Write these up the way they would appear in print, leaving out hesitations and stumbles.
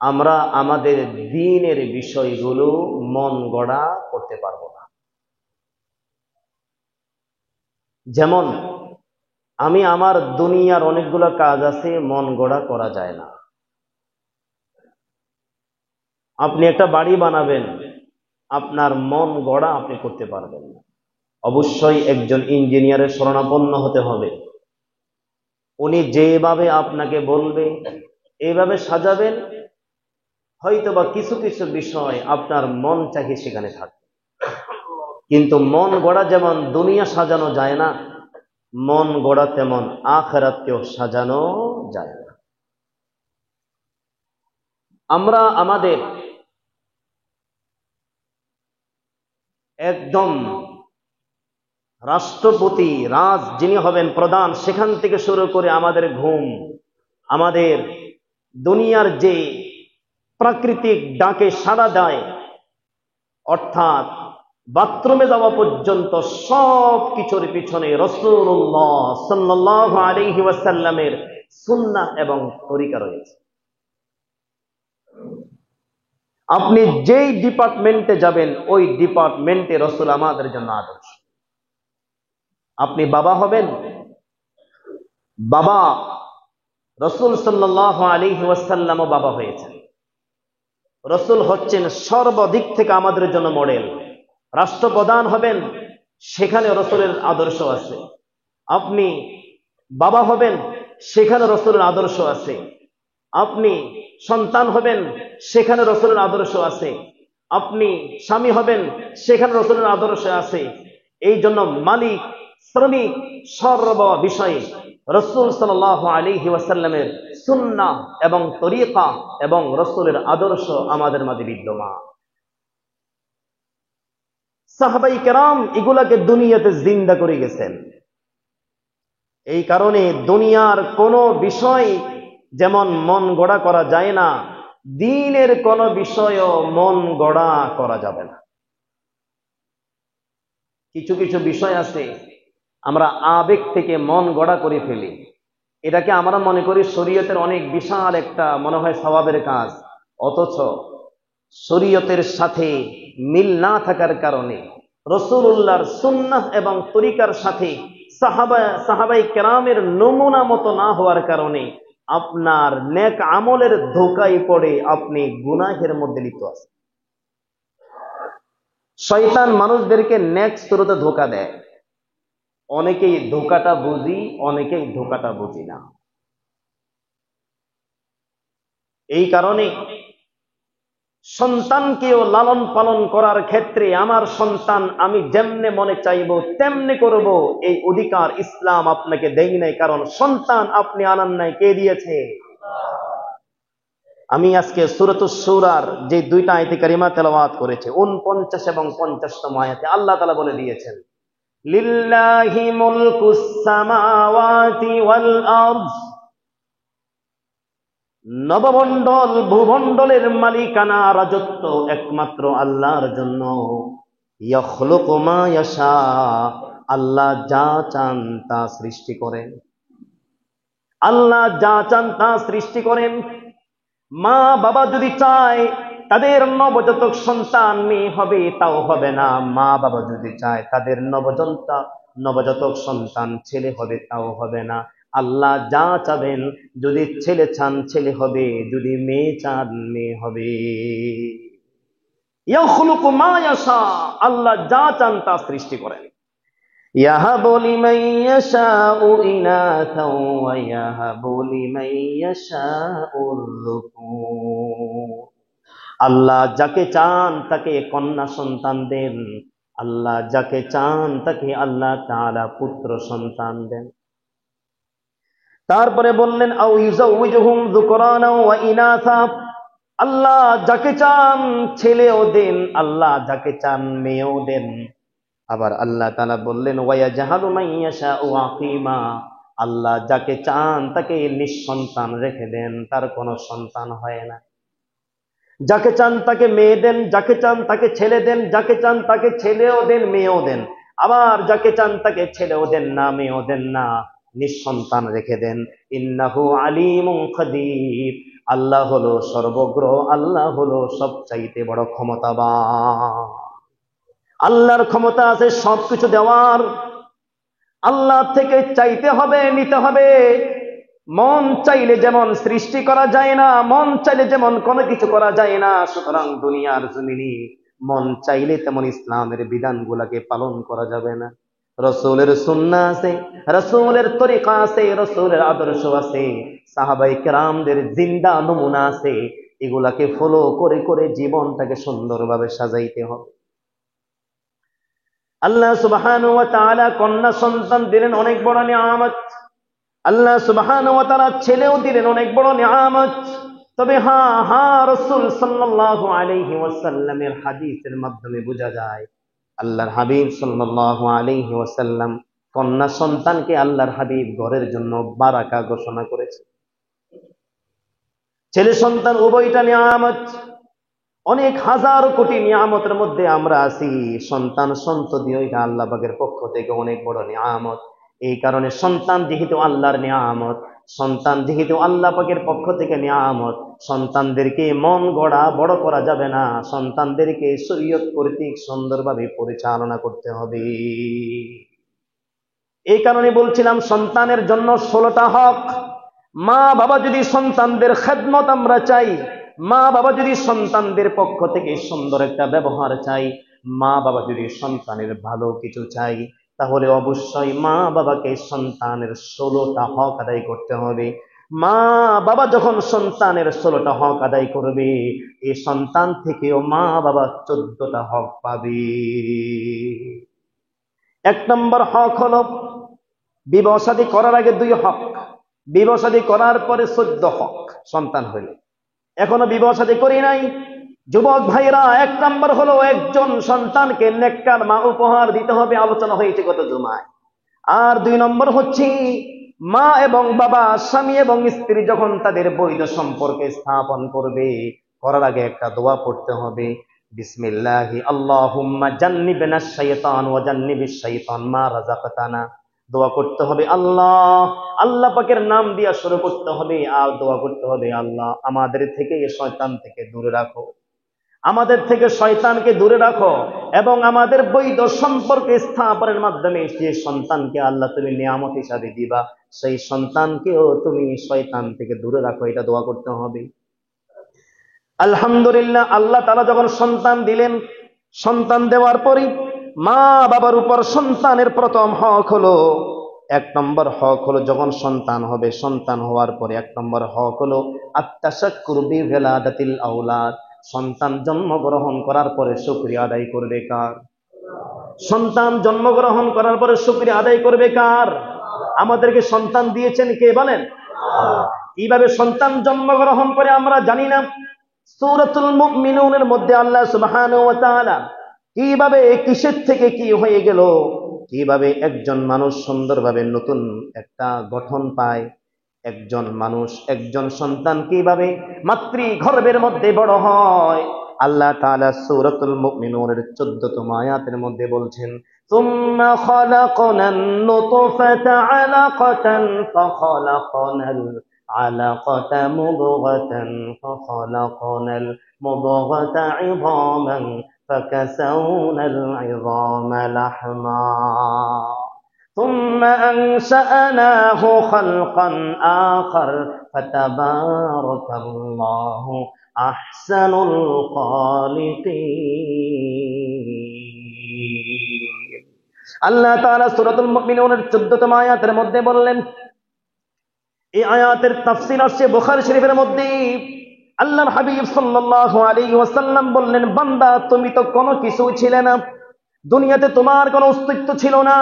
আমরা আমাদের দ্বীনের বিষয়গুলো মন গড়া করতে পারবো না। যেমন আমি আমার দুনিয়ার অনেকগুলো কাজ আছে, মন গড়া করা যায় না। আপনি একটা বাড়ি বানাবেন, আপনার মন গড়া আপনি করতে পারবেন না। অবশ্যই একজন ইঞ্জিনিয়ারের শরণাপন্ন হতে হবে। উনি যেভাবে আপনাকে বলবে এইভাবে সাজাবেন, হয়তোবা কিছু কিছু বিষয় আপনার মন চাহিয়ে সেখানে থাকবে, কিন্তু মন গড়া যেমন দুনিয়া সাজানো যায় না, মন গড়া তেমন আখিরাতকেও সাজানো যায় না। আমরা আমাদের একদম রাষ্ট্রপতি, যিনি হবেন প্রধান, সেখান থেকে শুরু করে আমাদের ঘুম, আমাদের দুনিয়ার যে প্রাকৃতিক ডাকে সাড়া দেয়, অর্থাৎ বাথরুমে যাওয়া পর্যন্ত সব কিছুর পিছনে রাসূলুল্লাহ সাল্লাল্লাহু আলাইহি ওয়াসাল্লামের সুন্নাহ এবং তরিকা রয়েছে। আপনি যেই ডিপার্টমেন্টে যাবেন ওই ডিপার্টমেন্টে রাসূল আমাদের জন্য আদর্শ। আপনি বাবা হবেন, বাবা রাসূল সাল্লাল্লাহু আলাইহি ওয়াসাল্লামও বাবা হয়েছেন। রাসূল হচ্ছেন সর্বদিক থেকে আমাদের জন্য মডেল। রাষ্ট্রপ্রধান হবেন, সেখানে রাসূলের আদর্শ আছে। আপনি বাবা হবেন, সেখানে রাসূলের আদর্শ আছে। আপনি সন্তান হবেন, সেখানে রাসূলের আদর্শ আছে। আপনি স্বামী হবেন, সেখানে রাসূলের আদর্শ আছে। এই জন্য মালিক, শ্রমিক, সর্ব বিষয়ে রাসূল সাল্লাল্লাহু আলাইহি ওয়াসাল্লামের সুন্নাহ এবং তরিকা এবং রাসূলের আদর্শ আমাদের মাঝে বিদ্যমান। সাহাবায়ে কেরাম এগুলাকে দুনিয়াতে জিন্দা করে গেছেন। এই কারণে দুনিয়ার কোনো বিষয় যেমন মন গড়া করা যায় না, দ্বীনের কোনো বিষয়ও মন গড়া করা যাবে না। কিছু কিছু বিষয় আছে আমরা আবেগ থেকে মন গড়া করে ফেলি, এটাকে আমরা মনে করি শরীয়তের অনেক বিশাল একটা মনে হয় সওয়াবের কাজ, অথচ শরীয়তের সাথে মিল না থাকার কারণে, রাসূলুল্লাহর সুন্নাহ এবং তরিকার সাথে সাহাবায়ে কেরামের নমুনা মতো না হওয়ার কারণে আপনার নেক আমলের ধোঁকায় পড়ে আপনি গুনাহের মধ্যে লিপ্ত আছেন। শয়তান মানুষদেরকে নেক স্রোতে ধোঁকা দেয়। অনেকেই ধোঁকাটা বুঝি, অনেকেই ধোঁকাটা বুঝি না। এই কারণে সন্তানকেও লালন পালন করার ক্ষেত্রে আমার সন্তান আমি যেমনে মনে চাইবো তেমনি করব, এই অধিকার ইসলাম আপনাকে দেয় নাই। কারণ সন্তান আপনি আনান নাই, কে দিয়েছে? আমি আজকে সূরাতুশ সূরার যে দুইটা আয়াতে কারিমা তেলাওয়াত করেছি, 49 এবং 50তম আয়াতে আল্লাহ তাআলা বলে দিয়েছেন, লিল্লাহি মুলকুস সামাওয়াতি ওয়াল আরদ, নবমণ্ডল ভূমণ্ডলের মালিকানা রাজত্ব একমাত্র আল্লাহর জন্য। ইয়াখলুকু মা ইয়াশা, আল্লাহ যা চান তা সৃষ্টি করেন। আল্লাহ যা চান তা সৃষ্টি করেন। মা বাবা যদি চায় তাদের নবজাতক সন্তান মেয়ে হবে, তাও হবে না। মা বাবা যদি চায় তাদের নবজাতক সন্তান ছেলে হবে, তাও হবে না। আল্লাহ যা চাবেন, যদি ছেলে চান ছেলে হবে, যদি মেয়ে চান মেয়ে হবে। ইয়াখলুকু মা ইয়াশা, আল্লাহ যা চান তা সৃষ্টি করেন। ইয়াহাবু লিমান ইয়াশাউ ইনাথা ওয়া ইয়াহাবু লিমান ইয়াশাউর যুকুর, আল্লাহ যাকে চান তাকে কন্যা সন্তান দেন, আল্লাহ যাকে চান তাকে আল্লাহ তাআলা পুত্র সন্তান দেন। তারপরে বললেন আও ইউযাউযুহুম যুকরানা ওয়া ইনাথা, আল্লাহ যাকে চান ছেলেও দেন, আল্লাহ যাকে চান মেয়েও দেন। আবার আল্লাহ তাআলা বললেন ওয়া ইয়াজহালু মান ইয়াশাউ আকিমা, আল্লাহ যাকে চান তাকে নিঃসন্তান রেখে দেন, তার কোনো সন্তান হয় না। যাকে চান তাকে মেয়ে দেন, যাকে চান তাকে ছেলে দেন, যাকে চান তাকে ছেলেও দেন মেয়েও দেন। আবার যাকে চান তাকে ছেলেও দেন না, মেয়েও দেন না, নিঃসন্তান রেখে দেন। ইন্নাহু আলিমুন কাদির, আল্লাহ হলো সর্বগ্র, আল্লাহ হলো সবচাইতে বড় ক্ষমতাবান। আল্লাহর ক্ষমতা আছে সবকিছু দেওয়ার। আল্লাহ থেকে চাইতে হবে, নিতে হবে। মন চাইলে যেমন সৃষ্টি করা যায় না, মন চাইলে যেমন কোনো কিছু করা যায় না, সুতরাং দুনিয়ার জমিনে মন চাইলে তেমন ইসলামের বিধানগুলোকে পালন করা যাবে না। রসুলের সুন্নাহ আছে, রসুলের তরিকা আছে, রসুলের আদর্শ আছে, সাহাবায়ে কেরামদের জিন্দা নমুনা আছে। এগুলাকে ফলো করে করে জীবনটাকে সুন্দরভাবে সাজাইতে হবে। আল্লাহ সুবহানাহু ওয়া তাআলা কন্যা সন্তান দিলেন অনেক বড় নিয়ামত। আল্লাহ সুবহানাহু ওয়া তাআলা ছেলেও দিলেন অনেক বড় নিয়ামত। তবে রাসূল সাল্লাল্লাহু আলাইহি ওয়াসাল্লামের হাদিসের মাধ্যমে বোঝা যায়, আল্লাহর হাবিব সাল্লাল্লাহু আলাইহি ওয়াসাল্লাম কন্যা সন্তানকে আল্লাহর হাবিব ঘরের জন্য বারাকা ঘোষণা করেছে। ছেলে সন্তান উভয়টা নিয়ামত। অনেক হাজার কোটি নিয়ামতের মধ্যে আমরা আছি। সন্তান সন্ততি ওইটা আল্লাহ পাকের পক্ষ থেকে অনেক বড় নিয়ামত। এই কারণে সন্তান যেহেতু আল্লাহর নিয়ামত, সন্তান যেহেতু আল্লাহ পাকের পক্ষ থেকে নিয়ামত, সন্তানদেরকে মন গড়া বড় করা যাবে না। সন্তানদেরকে শরীয়ত কর্তৃক সুন্দরভাবে পরিচালনা করতে হবে। এই কারণে বলছিলাম সন্তানের জন্য 16টা হক। মা বাবা যদি সন্তানদের খেদমত আমরা চাই, মা বাবা যদি সন্তানদের পক্ষ থেকে সুন্দর একটা ব্যবহার চাই, মা বাবা যদি সন্তানের ভালো কিছু চাই, তাহলে অবশ্যই মা বাবাকে সন্তানের 16টা হক আদায় করতে হবে। মা বাবা যখন সন্তানের 16টা হক আদায় করবে, এই সন্তান থেকেও মা বাবা 14টা হক পাবে। 1 নম্বর হক হলো বিবাহ শাদী করার আগে 2 হক, বিবাহ শাদী করার পরে 14 হক সন্তান হইলে। এখনো বিবাহ শাদী করি নাই যুবক ভাইরা, 1 নম্বর হলো একজন সন্তানকে নেককার মা উপহার দিতে হবে, আলোচনা হয়েছে গত জুমায়। আর 2 নম্বর হচ্ছে মা এবং বাবা, স্বামী এবং স্ত্রী যখন তাদের বৈধ সম্পর্কে স্থাপন করবে, করার আগে একটা দোয়া পড়তে হবে, বিসমিল্লাহি আল্লাহুম্মা জান্নিবনাশ শাইতান ওয়া জান্নিবিশ শাইতান মা রাযাকতানা। দোয়া করতে হবে আল্লাহ পাকের নাম দিয়া শুরু করতে হবে। আর দোয়া করতে হবে, আল্লাহ আমাদের থেকে শয়তান থেকে দূরে রাখো, আমাদের থেকে শয়তানকে দূরে রাখো, এবং আমাদের বৈধ সম্পর্ক স্থাপনের মাধ্যমে যে সন্তানকে আল্লাহ তুমি নিয়ামত হিসাবে দিবা, সেই সন্তানকেও তুমি শয়তান থেকে দূরে রাখো। এটা দোয়া করতে হবে। আলহামদুলিল্লাহ, আল্লাহ তাআলা যখন সন্তান দিলেন, সন্তান দেওয়ার পরে মা বাবার উপর সন্তানের প্রথম হক হলো, 1 নম্বর হক হলো যখন সন্তান হবে, সন্তান হওয়ার পরে 1 নম্বর হক হলো আত-তাশাক্কুরু বিওয়ালাদাতিল আওলাদ। সন্তান জন্মগ্রহণ করার পরে শুকরিয়া আদায় করবে কার? সন্তান জন্মগ্রহণ করার পরে শুকরিয়া আদায় করবে কার? আমাদেরকে সন্তান দিয়েছেন কে বলেন? কিভাবে সন্তান জন্মগ্রহণ করে আমরা জানি না। সূরাতুল মুমিনুনের মধ্যে আল্লাহ সুবহানাহু ওয়া তাআলা কিভাবে কিসের থেকে কি হয়ে গেল, কিভাবে একজন মানুষ সুন্দরভাবে নতুন একটা গঠন পায়, একজন মানুষ, একজন সন্তান কিভাবে মাতৃগর্ভের মধ্যে বড় হয়, আল্লাহ তাআলা সূরাতুল মুমিনুনের 14তম আয়াতের মধ্যে বলছেন, সুম্মা খালাকনান নুতফাতা আলাকাতান ফাখালাকনাল আলাকাতা মুদগাতান ফাখালাকনাল মুদগাতা ইযামান ফাকাসাউনাল ইযামা লাহমা ثم أنشأناه خلقا آخر فتبارك الله أحسن الخالقين। আল্লাহ তাআলা সূরাতুল মুমিনুনের 14তম আয়াতের মধ্যে বললেন, এই আয়াতের তাফসীর আসছে বুখারী শরীফের মধ্যে। আল্লাহর হাবিব সাল্লাল্লাহু আলাইহি ওয়াসাল্লাম বললেন, বান্দা তুমি তো কোনো কিছু ছিলে না, দুনিয়াতে তোমার কোনো অস্তিত্ব ছিল না,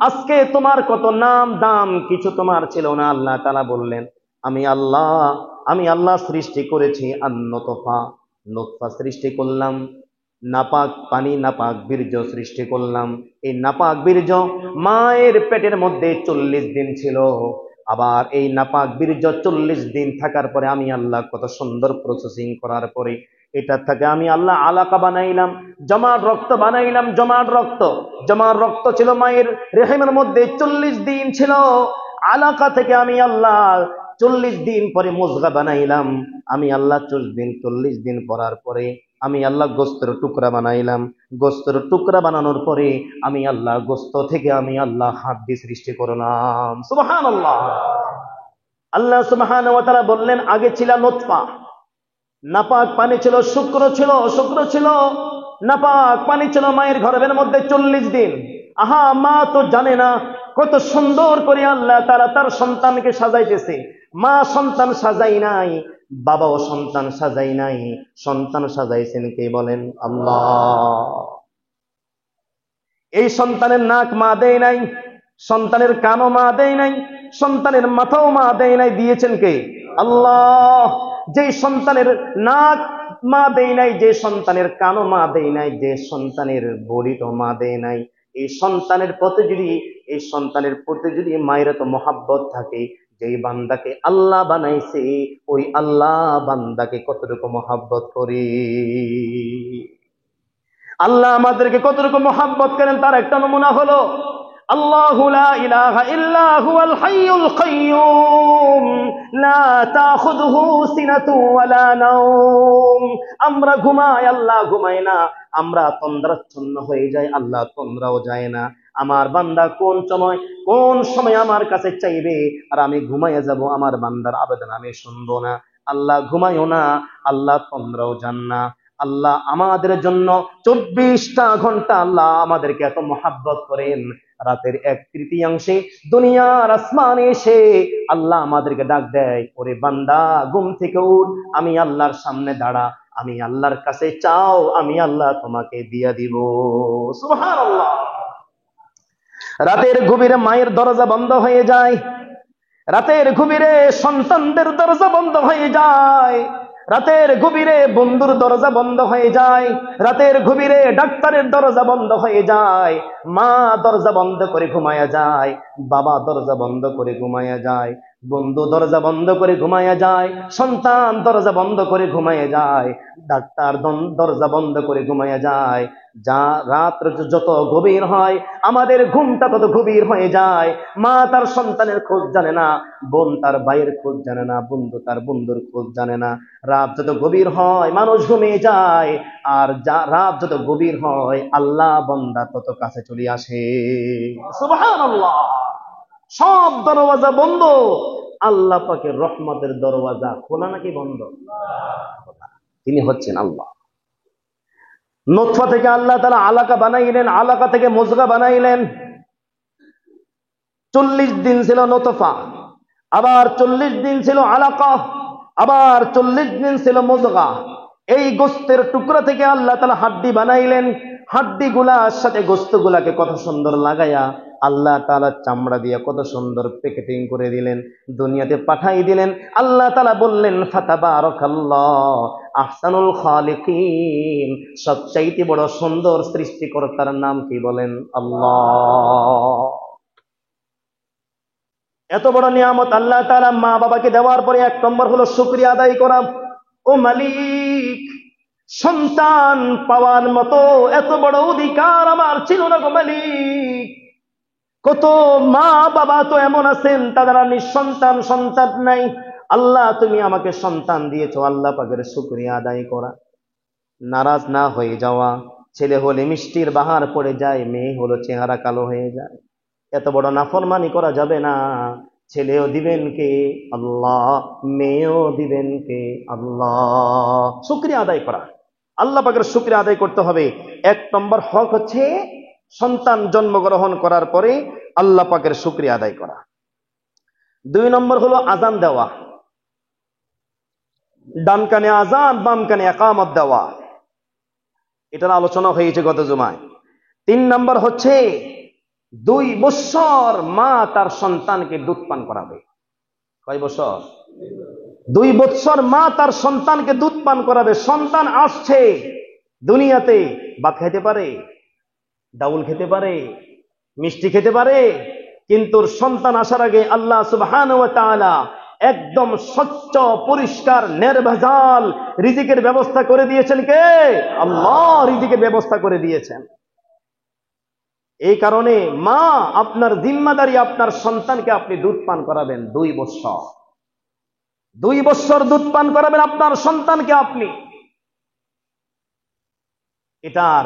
আজকে তোমার কত নাম দাম, কিছু তোমার ছিল না। আল্লাহ তাআলা বললেন, আমি আল্লাহ সৃষ্টি করেছি আন-নুতফা, নুতফা সৃষ্টি করলাম, নাপাক পানি, নাপাক বীর্য সৃষ্টি করলাম। এই নাপাক বীর্য মায়ের পেটের মধ্যে 40 দিন ছিল। আবার এই নাপাক বীর্য 40 দিন থাকার পরে আমি আল্লাহ কত সুন্দর প্রসেসিং করার পরে এটা থেকে আমি আল্লাহ আলাকা বানাইলাম, জমাট রক্ত বানাইলাম। জমাট রক্ত ছিল মায়ের রেহেমের মধ্যে 40 দিন ছিল। আলাকা থেকে আমি আল্লাহ 40 দিন পরে মুজগা বানাইলাম, আমি আল্লাহ 40 দিন পরার পরে আমি আল্লাহ গোস্তের টুকরা বানাইলাম, গোস্তের টুকরা বানানোর পরে আমি আল্লাহ গোস্ত থেকে আমি আল্লাহ হাড্ডি সৃষ্টি করলাম। সুবহানাল্লাহ। আল্লাহ সুবহানাহু ওয়া তাআলা বললেন, আগে ছিল নুতফা, নাপাক পানি ছিল, শুক্র ছিল, নাপাক পানি ছিল মায়ের গর্ভের মধ্যে 40 দিন। আহা, মা তো জানে না কত সুন্দর করে আল্লাহ তাআলা তার সন্তানকে সাজাইতেছে। মা সন্তান সাজাই নাই, বাবাও সন্তান সাজাই নাই, সন্তান সাজাইছেন কে বলেন? আল্লাহ। এই সন্তানের নাক মা দেয় নাই, সন্তানের কানও মা দেয় নাই, সন্তানের মাথাও মা দেয় নাই, দিয়েছেন কে? আল্লাহ। যে সন্তানের নাক মা দেয় নাই, যে সন্তানের কানও মা দেয় নাই, যে সন্তানের বডিও মা দেয় নাই, এই সন্তানের প্রতি যদি মায়ের তো মহাব্বত থাকে, যেই বান্দাকে আল্লাহ বানাইছে ওই আল্লাহ বান্দাকে কতটুকু মহাব্বত করে। আল্লাহ আমাদেরকে কতটুকু মহাব্বত করেন তার একটা নমুনা হলো, আল্লাহু লা ইলাহা ইল্লা হুয়াল হাইয়ুল কাইয়্যুম লা তাখুযুহু সিনাতুন ওয়ালা নাওম। আমরা ঘুমাই, আল্লাহ ঘুমায় না। আমরা তন্দ্রাচ্ছন্ন হয়ে যাই, আল্লাহ তন্দ্রাও যায় না। আমার বান্দা কোন সময় আমার কাছে চাইবে আর আমি ঘুমাইয়া যাব, আমার বান্দার আবেদন আমি শুনবো না। আল্লাহ ঘুমায়ও না, আল্লাহ তন্দ্রাও যান না। আল্লাহ আমাদের জন্য 24টা ঘন্টা আল্লাহ আমাদেরকে এত মহাব্বত করেন। রাতের 1/3 দুনিয়ার আসমানে এসে আল্লাহ আমাদেরকে ডাক দেয়, ওরে বান্দা ঘুম থেকে উঠ, আমি আল্লাহর সামনে দাঁড়া, আমি আল্লাহর কাছে চাও, আমি আল্লাহ তোমাকে দিয়া দিব। সুবহানাল্লাহ। রাতের গভীরে মায়ের দরজা বন্ধ হয়ে যায়, রাতের গভীরে সন্তানদের দরজা বন্ধ হয়ে যায়, রাতের গভীরে বন্ধুর দরজা বন্ধ হয়ে যায়, রাতের গভীরে ডাক্তারের দরজা বন্ধ হয়ে যায়, মা দরজা বন্ধ করে ঘুমায়া যায়, বাবা দরজা বন্ধ করে ঘুমায়া যায়, বন্ধু দরজা বন্ধ করে ঘুমায়া যায়, সন্তান দরজা বন্ধ করে ঘুমায়া যায়, ডাক্তার দরজা বন্ধ করে ঘুমায়া যায়। যা রাত যত গভীর হয় আমাদের ঘুমটা তত গভীর হয়ে যায়। মা তার সন্তানের খোঁজ জানে না, বোন তার ভাইয়ের খোঁজ জানে না, বন্ধু তার বন্ধুর খোঁজ জানে না। রাত যত গভীর হয় মানুষ ঘুমিয়ে যায়, আর রাত যত গভীর হয় আল্লাহ বান্দা তত কাছে চলে আসে। সুবহানাল্লাহ। সব দরওয়াজা বন্ধ, আল্লাহ পাকের রহমতের দরওয়াজা খোলা নাকি বন্ধ? তিনি হচ্ছেন আল্লাহ। নুতফা থেকে আল্লাহ তাআলা আলাকা বানাইলেন, আলাকা থেকে মুজগা বানাইলেন। 40 দিন ছিল নুতফা, আবার 40 দিন ছিল আলাকা, আবার 40 দিন ছিল মুজগা। এই গোস্তের টুকরা থেকে আল্লাহ তাআলা হাড্ডি বানাইলেন। হাড্ডি গুলার সাথে গোস্ত গুলাকে কত সুন্দর লাগাইয়া আল্লাহ তাআলা চামড়া দিয়ে কত সুন্দর প্যাকেটিং করে দিলেন, দুনিয়াতে পাঠাই দিলেন। আল্লাহ তাআলা বললেন, ফাতাবারাকাল্লাহ আহসানুল খালিকিন, সবচাইতে বড় সুন্দর সৃষ্টিকর্তার নাম কি বলেন? আল্লাহ। এত বড় নিয়ামত আল্লাহ তাআলা মা বাবাকে দেওয়ার পরে 1 নম্বর হলো শুকরিয়া আদায় করা। ও মালিক, সন্তান পাওয়ার মতো এত বড় অধিকার আমার ছিল না গো মালিক। কত মা বাবা তো এমন আছেন তারা নিঃসন্তান, সন্তান নাই। আল্লাহ তুমি আমাকে সন্তান দিয়েছো, আল্লাহ পাকের শুকরিয়া আদায় করা। নারাজ না হয়ে যাওয়া। ছেলে হলে মিষ্টির বাহার পড়ে যায়, মেয়ে হলো চেহারা কালো হয়ে যায়। এত বড় নাফরমানি করা যাবে না। ছেলেও দিবেন কে? আল্লাহ। মেয়েও দিবেন কে? আল্লাহ। শুকরিয়া আদায় করা, আল্লাহ পাকের শুকরিয়া আদায় করতে হবে। 1 নম্বর হক হচ্ছে সন্তান জন্মগ্রহণ করার পরে আল্লাহ পাকের শুকরিয়া আদায় করা। 2 নম্বর হলো আজান দেওয়া, ডান কানে আজান বাম কানে ইকামত দেওয়া। এটার আলোচনা হয়েছে গত জুমায়। 3 নম্বর হচ্ছে 2 বছর মা তার সন্তানকে দুধ পান করাবে। কয় বছর? 2 বছর মা তার সন্তানকে দুধ পান করাবে। সন্তান আসছে দুনিয়াতে, ভাত খেতে পারে, ডাউল খেতে পারে, মিষ্টি খেতে পারে, কিন্তু সন্তান আসার আগে আল্লাহ সুবহানাহু ওয়া তাআলা একদম স্বচ্ছ পরিষ্কার নির্ভেজাল রিজিকের ব্যবস্থা করে দিয়েছেন। কে? আল্লাহ রিজিকের ব্যবস্থা করে দিয়েছেন। এই কারণে মা আপনার জিম্মাদারি, আপনার সন্তানকে আপনি দুধ পান করাবেন 2 বছর। 2 বছর দুধ পান করাবেন আপনার সন্তানকে আপনি। এটার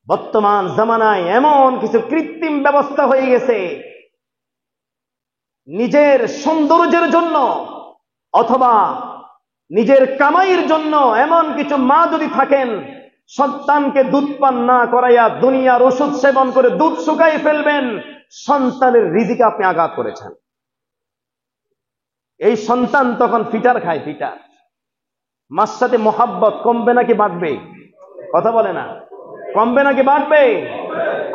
বর্তমান জামানায় এমন কিছু কৃত্রিম ব্যবস্থা হয়ে গেছে, নিজের সৌন্দর্যের জন্য অথবা নিজের কামাইয়ের জন্য এমন কিছু মা যদি থাকেন, সন্তানকে দুধ পান না করাইয়া দুনিয়ার ওষুধ সেবন করে দুধ শুকাই ফেলবেন, সন্তানের রিজিকে আপনি আঘাত করেছেন। এই সন্তান তখন ফিটার খায়, ফিটার। মার সাথে মোহাব্বত কমবে নাকি বাড়বে? কথা বলে না, কমবে নাকি বাড়বে?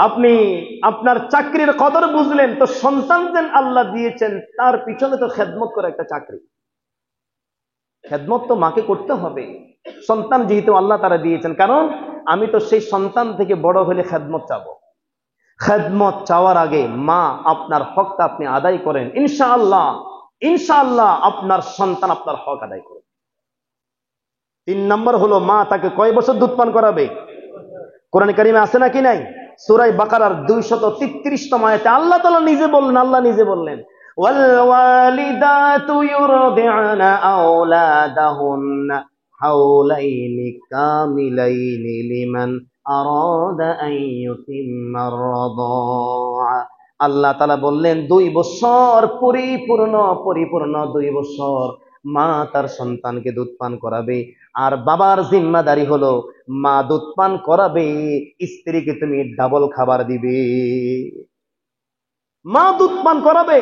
আপনি আপনার চাকরির কদর বুঝলেন তো সন্তান যেন আল্লাহ দিয়েছেন, তার পিছনে তো খেদমত করে একটা চাকরি। খেদমত তো মাকে করতে হবে, সন্তান যেহেতু আল্লাহ তারা দিয়েছেন। কারণ আমি তো সেই সন্তান থেকে বড় হলে খেদমত চাবো। খেদমত চাওয়ার আগে মা আপনার হকটা আপনি আদায় করেন, ইনশাআল্লাহ ইনশাআল্লাহ আপনার সন্তান আপনার হক আদায় করবে। 3 নম্বর হলো মা তাকে কয় বছর দুধ পান করাবে? কোরআন কারিমে আছে নাকি নাই? সূরা বাকারার 233তম আয়াতে আল্লাহ তাআলা নিজে বললেন, আল্লাহ নিজে বললেন, ওয়াল ওয়ালিদাতু ইউরদি'না আওলাদাহুন্না হাওলাইনি কামিলাইনি লিমান আরাদা আন ইউতিম্মা আর-রাদা'a। আল্লাহ তাআলা বললেন 2 বছর পরিপূর্ণ 2 বছর মা তার সন্তানকে দুধ পান করাবে। আর বাবার জিম্মাদারি হলো মা দুধ পান করাবে, স্ত্রীকে তুমি ডাবল খাবার দিবে। মা দুধ পান করাবে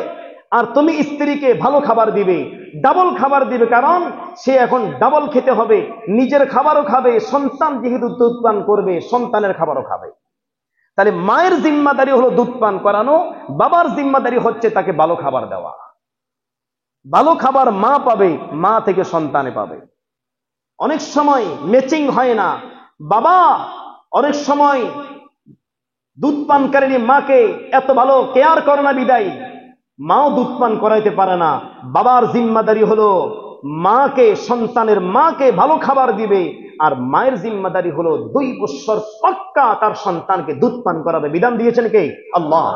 আর তুমি স্ত্রীকে ভালো খাবার দিবে, ডাবল খাবার দিবে। কারণ সে এখন ডাবল খেতে হবে, নিজের খাবারও খাবে, সন্তান যেহেতু দুধ পান করবে সন্তানের খাবারও খাবে। তাহলে মায়ের জিম্মাদারি হলো দুধ পান করানো, বাবার জিম্মাদারি হচ্ছে তাকে ভালো খাবার দেওয়া। ভালো খাবার মা পাবে, মা থেকে সন্তানে পাবে। অনেক সময় ম্যাচিং হয় না, বাবা অনেক সময় দুধ পানকারিনী মাকে এত ভালো কেয়ার করে না, বিদায় মাও দুধ পান করাইতে পারে না। বাবার জিম্মাদারি হলো মাকে, সন্তানের মাকে ভালো খাবার দিবে, আর মায়ের জিম্মাদারি হলো 2 বছর পাক্কা তার সন্তানকে দুধ পান করাবে। বিধান দিয়েছেন কে? আল্লাহ।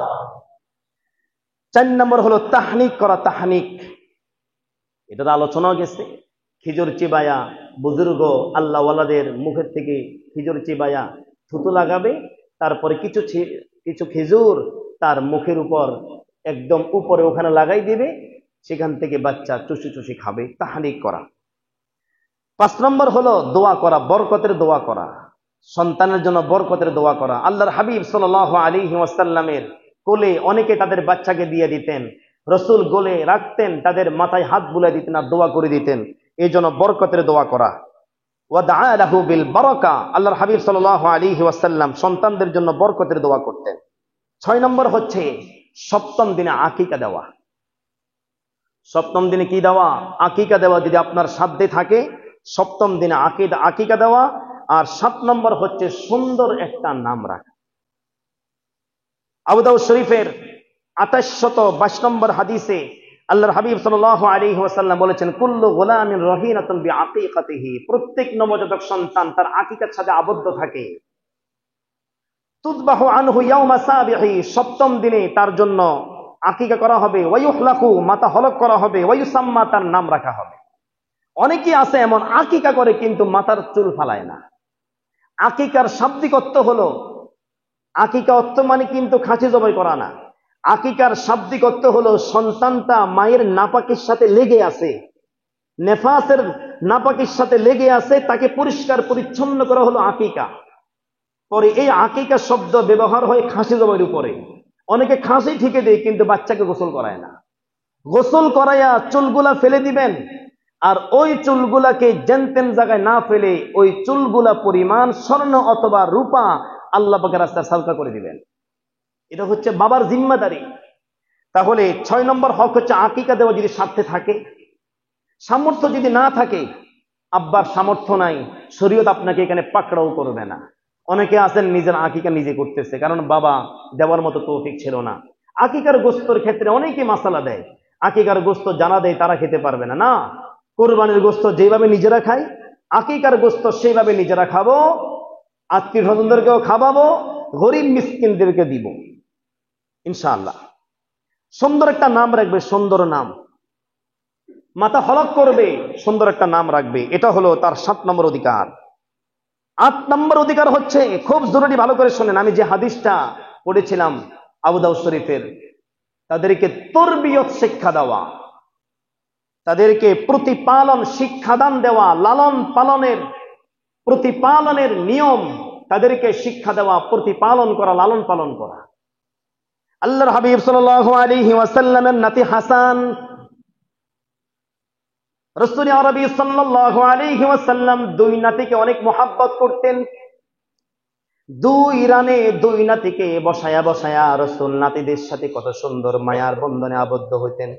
4 নম্বর হলো তাহনিক করা, তাহনিক। এটার আলোচনাও গেছে। খিজুর চিবায়া, বুজুর্গ আল্লাহওয়ালাদের মুখের থেকে খিজুর চিবায়া থুতু লাগাবে, তারপরে কিছু খেজুর তার মুখের উপর একদম উপরে ওখানে লাগাই দিবে, সেখান থেকে বাচ্চা চুষি চুষি খাবে। তাহনিক করা। 5 নম্বর হলো দোয়া করা, বরকতের দোয়া করা, সন্তানের জন্য বরকতের দোয়া করা। আল্লাহর হাবিব সাল্লাল্লাহু আলাইহি ওয়াসাল্লামের কোলে অনেকে তাদের বাচ্চাকে দিয়ে দিতেন, রসুল গোলে রাখতেন, তাদের মাথায় হাত বুলাই দিতেন আর দোয়া করে দিতেন। এই জন্য বরকতের দোয়া করা। ওয়াদআ লাহু বিল বারাকা, আল্লাহর হাবিব সাল্লাল্লাহু আলাইহি ওয়াসাল্লাম সন্তানদের জন্য বরকতের দোয়া করতেন। 6 নম্বর হচ্ছে 7ম দিনে আকিকা দেওয়া। 7ম দিনে কি দেওয়া? আকিকা দেওয়া। যদি আপনার সাধ্যে থাকে 7ম দিনে আকিকা দেওয়া। আর 7 নম্বর হচ্ছে সুন্দর একটা নাম রাখা। আবু দাউদ শরীফের 2822 নম্বর হাদিসে আল্লাহর হাবিব সাল্লাল্লাহু আলাইহি ওয়াসাল্লাম বলেছেন, কুল্লু গুলামিন রহিনাতুন বিআকিকাতিহি, প্রত্যেক নবজাতক সন্তান তার আকিকার সাথে আবদ্ধ থাকে। তুযবাহু আনহু ইয়াওমা সাবিহি, 7ম দিনে তার জন্য আকিকা করা হবে। ওয়ায়ুহলাকু, মাথা হলক করা হবে। ওয়ায়ুসাম্মা, তার নাম রাখা হবে। অনেকেই আছে এমন আকিকা করে কিন্তু মাথার চুল ফালায় না। আকিকার শাব্দিক অর্থ হলো, আকিকা অর্থ মানে কিন্তু খাসি জবাই করা না। আকিকার শাব্দিক অর্থ হলো সন্তানটা মায়ের নাপাকের সাথে লেগে আছে, নেফাসের নাপাকের সাথে লেগে আছে, তাকে পরিষ্কার পরিচ্ছন্ন করা হলো আকিকা। পরে এই আকিকা শব্দ ব্যবহার হয় খাসি জবাইয়ের উপরে। অনেকে খাসি ঠিকে দেয় কিন্তু বাচ্চাকে গোসল করায় না। গোসল করাইয়া চুলগুলা ফেলে দিবেন, আর ওই চুলগুলাকে জেনতেন জায়গায় না ফেলে ওই চুলগুলা পরিমাণ স্বর্ণ অথবা রূপা আল্লাহ পাকের রাস্তায় সাদকা করে দিবেন। এটা হচ্ছে বাবার জিম্মাদারি। তাহলে 6 নম্বর হক হচ্ছে আকিকা দেওয়া, যদি সাথে থাকে। সামর্থ্য যদি না থাকে, আব্বার সামর্থ্য নাই, শরীয়ত আপনাকে এখানে পাকড়াও করবে না। অনেকে আছেন নিজের আকিকা নিজে করতেছে, কারণ বাবা দেওয়ার মতো তৌফিক ছিল না। আকিকার গোস্তর ক্ষেত্রে অনেকে মাসালা দেয়, আকিকার গোস্ত জানা দেয় তারা খেতে পারবে না। না, কোরবানির গোস্ত যেভাবে নিজেরা খাই, আকিকার গোস্ত সেইভাবে নিজেরা খাবো, আত্মীয় স্বজনদেরকেও খাওয়াবো, গরিব মিসকিনদেরকে দিব ইনশাআল্লাহ। সুন্দর একটা নাম রাখবে, সুন্দর নাম। মাথা হলক করবে, সুন্দর একটা নাম রাখবে। এটা হলো তার 7 নম্বর অধিকার। 8 নম্বর অধিকার হচ্ছে, খুব জরুরি, ভালো করে শোনেন, আমি যে হাদিসটা পড়েছিলাম আবু দাউদ শরীফের, তাদেরকে তরবিয়ত শিক্ষা দেওয়া, তাদেরকে প্রতিপালন শিক্ষাদান দেওয়া, লালন পালনের প্রতিপালনের নিয়ম তাদেরকে শিক্ষা দেওয়া, প্রতিপালন করা, লালন পালন করা। আল্লাহর হাবিব সাল্লাল্লাহু আলাইহি ওয়াসাল্লামের নাতি হাসান, রাসূল আরবি সাল্লাল্লাহু আলাইহি ওয়াসাল্লাম 2 নাতিকে অনেক মোহাব্বত করতেন। 2 রানে 2 নাতিকে বসায়া বসায়া রাসূল নাতিদের সাথে কত সুন্দর মায়ার বন্ধনে আবদ্ধ হইতেন।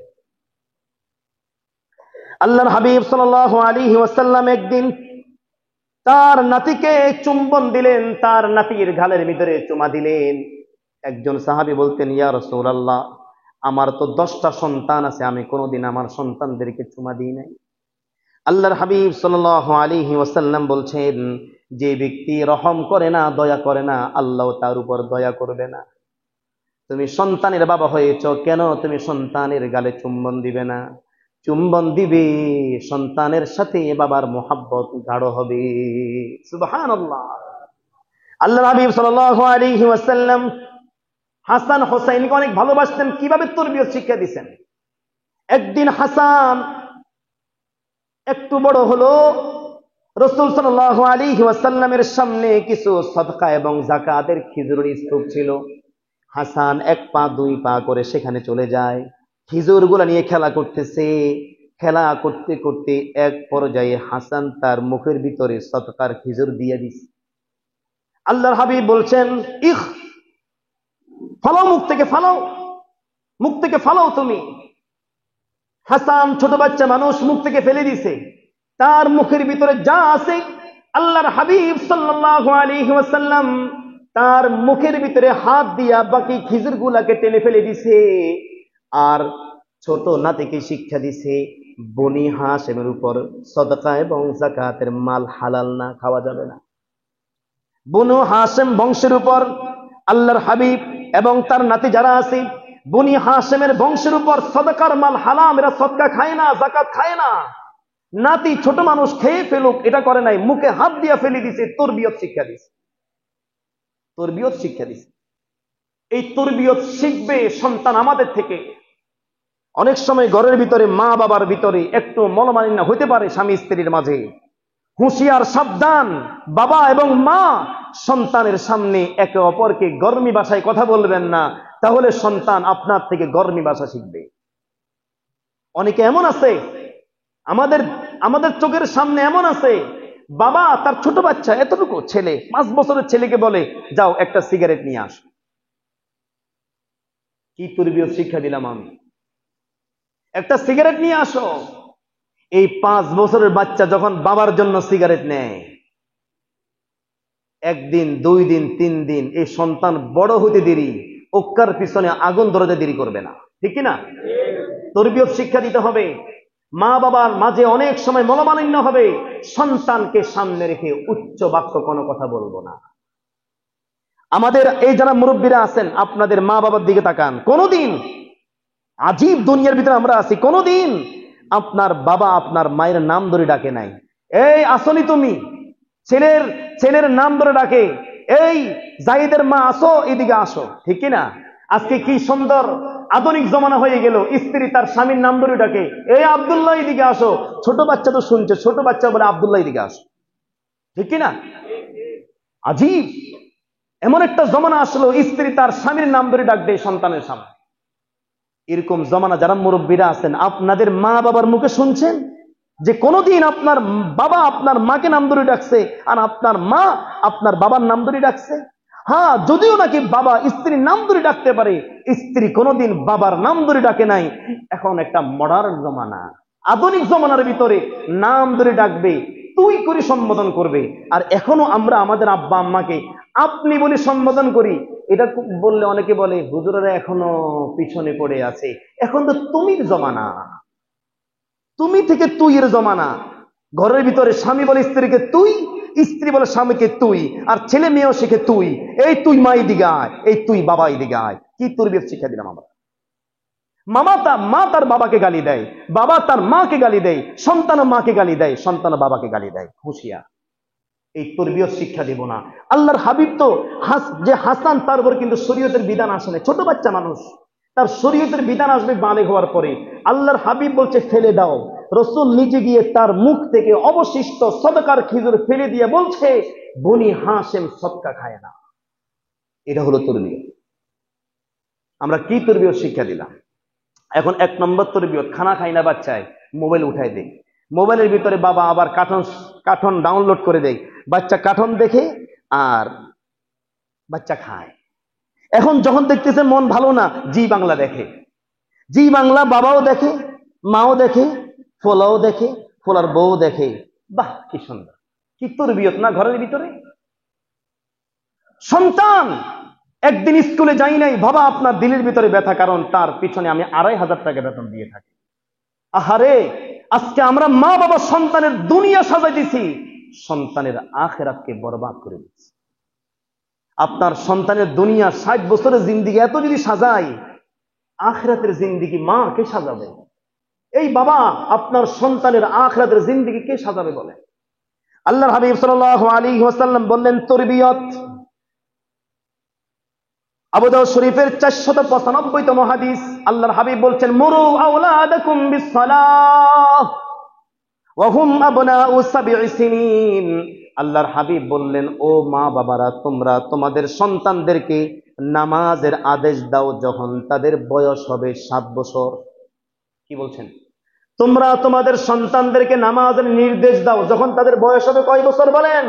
আল্লাহর হাবিব সাল্লাল্লাহু আলাইহি ওয়াসাল্লাম একদিন তার নাতিকে চুম্বন দিলেন, তার নাতির গালের ভিতরে চুমা দিলেন। একজন সাহাবী বলতেন, ইয়া রাসূলুল্লাহ, আমার তো 10টা সন্তান আছে, আমি কোনোদিন আমার সন্তানদেরকে চুমা দিই নাই। আল্লাহর হাবিব সাল্লাল্লাহু আলাইহি ওয়াসাল্লাম বলছেন, যে ব্যক্তি রহম করে না, দয়া করে না, আল্লাহ তার উপর দয়া করবে না। তুমি সন্তানের বাবা হয়েছ, কেন তুমি সন্তানের গালে চুম্বন দিবে না? চুম্বন দিবে, সন্তানের সাথে বাবার মোহাব্বত গাঢ় হবে। সুবহানাল্লাহ। আল্লাহর হাবিব সাল্লাল্লাহু আলাইহি ওয়াসাল্লাম হাসান হোসেনকে অনেক ভালোবাসতেন। কিভাবে তরবিয়ত শিক্ষা দিয়েছেন? একদিন হাসান একটু বড় হলো, রাসূল সাল্লাল্লাহু আলাইহি ওয়াসাল্লামের সামনে কিছু সাদকা এবং যাকাতের খেজুরের স্তূপ ছিল। হাসান 1 পা 2 পা করে সেখানে চলে যায়, খেজুরগুলো নিয়ে খেলা করতেছে। খেলা করতে করতে এক পর্যায়ে হাসান তার মুখের ভিতরে সাদকার খেজুর দিয়ে দিছে। আল্লাহর হাবিব বলছেন, ইখ, ফালাও, মুখ থেকে ফালাও, মুখ থেকে ফালাও তুমি। হাসান ছোট বাচ্চা মানুষ, মুখ থেকে ফেলে দিছে। তার মুখের ভিতরে যা আছে, আল্লাহর হাবিব সাল্লাল্লাহু আলাইহি ওয়াসাল্লাম তার মুখের ভিতরে হাত দিয়া বাকি খিজুরগুলাকে টেনে ফেলে দিছে। আর ছোট নাতিকে শিক্ষা দিছে, বনি হাশেমের উপর সদকা এবং যাকাতের মাল হালাল না, খাওয়া যাবে না। বনু হাশেম বংশের উপর আল্লাহর হাবিব এবং তার নাতি যারা আছে, বনি হাশেমের বংশের উপর সদকার মাল হারাম, এরা সদকা খায় না, যাকাত খায় না। নাতি ছোট মানুষ, খেয়ে ফেলুক, এটা করে নাই, মুখে হাত দিয়া ফেলে দিছে। তরবিয়ত শিক্ষা দিছে, তরবিয়ত শিক্ষা দিছে। এই তরবিয়ত শিখবে সন্তান আমাদের থেকে। অনেক সময় ঘরের ভিতরে মা বাবার ভিতরে একটু মনোমালিন্য হইতে পারে, স্বামী স্ত্রীর মাঝে। হুঁশিয়ার, সাবধান, বাবা এবং মা সন্তানের সামনে একে অপরকে গর্মি ভাষায় কথা বলবেন না, তাহলে সন্তান আপনার থেকে গর্মি ভাষা শিখবে। অনেকে এমন আছে, আমাদের চোখের সামনে এমন আছে, বাবা তার ছোট বাচ্চা, এতটুকু ছেলে, 5 বছরের ছেলেকে বলে, যাও একটা সিগারেট নিয়ে আস। কি তরবিয়ত শিক্ষা দিলাম আমি? একটা সিগারেট নিয়ে আসো। এই 5 বছরের বাচ্চা যখন বাবার জন্য সিগারেট নেয়, 1 দিন 2 দিন 3 দিন, এই সন্তান বড় হতে দেরি, ওক্কার পিছনে আগুন ধরাতে দেরি করবে না, ঠিক কিনা? তরবিয়ত শিক্ষা দিতে হবে। মা বাবার মাঝে অনেক সময় মনোমালিন্য হবে, সন্তানকে সামনে রেখে উচ্চ বাক্য কোনো কথা বলবো না। আমাদের এই যারা মুরব্বীরা আছেন, আপনাদের মা বাবার দিকে তাকান। কোনদিন, আজীব দুনিয়ার ভিতরে আমরা আছি, কোনদিন আপনার বাবা আপনার মায়ের নাম ধরে ডাকে নাই? এই আসনি তুমি, ছেলের নাম ধরে ডাকে, এই জাহিদের মা আসো, এদিকে আসো, ঠিক কিনা? আজকে কি সুন্দর আধুনিক জমানা হয়ে গেল, স্ত্রী তার স্বামীর নাম ধরে ডাকে, এই আব্দুল্লাহ এদিকে আসো। ছোট বাচ্চা তো শুনছে, ছোট বাচ্চা বলে আব্দুল্লাহ এদিকে আসো, ঠিক কিনা? আজীব এমন একটা জমানা আসলো, স্ত্রী তার স্বামীর নাম ধরে ডাকবে সন্তানের সামনে। এরকম জমানা যারা মুরব্বীরা আছেন, আপনাদের মা বাবার মুখে শুনছেন যে কোনদিন আপনার বাবা আপনার মাকে নাম ধরে ডাকছে, আর আপনার মা আপনার বাবার নাম ধরে ডাকছে? হ্যাঁ, যদিও নাকি বাবা স্ত্রীর নাম ধরে ডাকতে পারে, স্ত্রী কোনদিন বাবার নাম ধরে ডাকে নাই। এখন একটা মডার্ন জমানা, আধুনিক জমানার ভিতরে নাম ধরে ডাকবে, তুই করে সম্বোধন করবে। আর এখনো আমরা আমাদের আব্বা আম্মাকে আপনি বলে সম্বোধন করি। এটা বললে অনেকে বলে, হুজুরেরা এখনো পিছনে পড়ে আছে। এখন তো তুমির জমানা, তুমি থেকে তুই এর জমানা। ঘরের ভিতরে স্বামী বলে স্ত্রীকে তুই, স্ত্রী বলে স্বামীকে তুই, আর ছেলে মেয়েও শিখে তুই। এই তুই মা এদিকে আয়, এই তুই বাবা এদিকে আয়। কি তরবিয়ত শিক্ষা দিলাম আমরা? মা তার বাবাকে গালি দেয়, বাবা তার মাকে গালি দেয়, সন্তান মাকে গালি দেয়, সন্তান বাবাকে গালি দেয়। হুঁশিয়ার, এই তরবিয়ত শিক্ষা দেব না। আল্লাহর হাবিব তো যে হাসান, তার উপর কিন্তু শরীয়তের বিধান আসে না, ছোট বাচ্চা মানুষ, তার শরীয়তের বিধান আসবে বালেগ হওয়ার পরে। আল্লাহর হাবিব বলছে ফেলে দাও, রসুল নিজে গিয়ে তার মুখ থেকে অবশিষ্ট সদকার খেজুর ফেলে দিয়ে বলছে বনি হাশেম সদকা খায় না। এটা হলো তরবিয়ত। আমরা কি তরবিয়ত শিক্ষা দিলাম? এখন 1 নম্বর তরবিয়ত, খানা খায় না বাচ্চায়, মোবাইল উঠাই দেয়, মোবাইলের ভিতরে বাবা আবার কার্টুন ডাউনলোড করে দেয়, বাচ্চা কার্টুন দেখে আর বাচ্চা খায়। এখন যখন দেখতেছে মন ভালো না, জি বাংলা দেখে, জি বাংলা বাবাও দেখে, মাও দেখে, ফোলাও দেখে, ফোলার বউ দেখে। বাহ, কি সুন্দর, কি তরবিয়ত না ঘরের ভিতরে। সন্তান একদিন স্কুলে যাই নাই, বাবা আপনার দিলের ভিতরে ব্যথা, কারণ তার পিছনে আমি 2500 টাকা বেতন দিয়ে থাকি। আহারে, আজকে আমরা মা বাবা সন্তানের দুনিয়া সাজাই দিছি, সন্তানের আখিরাতকে বরবাদ করে দিচ্ছি। আপনার সন্তানের দুনিয়া 60 বছরের জিন্দিগি এত যদি সাজায়, আখিরাতের জিন্দিগি মা কে সাজাবে? এই বাবা, আপনার সন্তানের আখিরাতের জিন্দিগি কে সাজাবে বলে? আল্লাহর হাবিব সাল্লাল্লাহু আলাইহি ওয়াসাল্লাম বললেন তরবিয়ত। আবু দাউদ শরীফের 495তম হাদিস, আল্লাহর হাবিব বলছেন মুরু আওলাদাকুম বিসসালাহ ওয়া হুম আবনাউ 7 সিনিন। আল্লাহর হাবিব বললেন, ও মা বাবারা, তোমরা তোমাদের সন্তানদেরকে নামাজের আদেশ দাও যখন তাদের বয়স হবে 7 বছর। কি বলছেন? তোমরা তোমাদের সন্তানদেরকে নামাজের নির্দেশ দাও যখন তাদের বয়স হবে কয় বছর বলেন?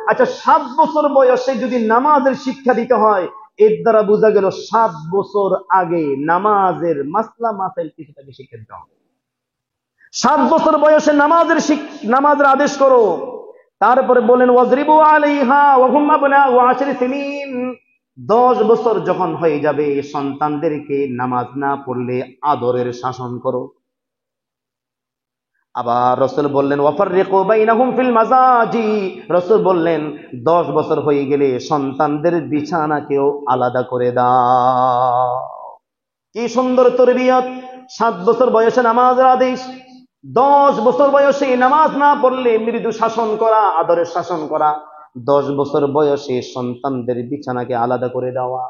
আচ্ছা, 7 বছর বয়সে যদি নামাজের শিক্ষা দিতে হয়, এর দ্বারা বোঝা গেল 7 বছর আগে নামাজের মাসলা মাসাইল কিছুটাকে শিক্ষা দিতে হবে। 7 বছর বয়সে নামাজের আদেশ করো। তারপরে বলেন ওয়াজরিবু আলাইহা ওয়া হুম আবনাউ 10 সিনিন। 10 বছর যখন হয়ে যাবে, সন্তানদেরকে নামাজ না পড়লে আদরের শাসন করো। আবার রাসূল বললেন ওয়াফাররিকু বাইনাহুম ফিল মাজাজি। রাসূল বললেন 10 বছর হয়ে গেলে সন্তানদের বিছানাকেও আলাদা করে দাও। কি সুন্দর তরবিয়ত! 7 বছর বয়সে নামাজের আদেশ, 10 বছর বয়সে নামাজ না পড়লে মৃদু শাসন করা, আদরের শাসন করা, 10 বছর বয়সে সন্তানদের বিছানাকে আলাদা করে দেওয়া।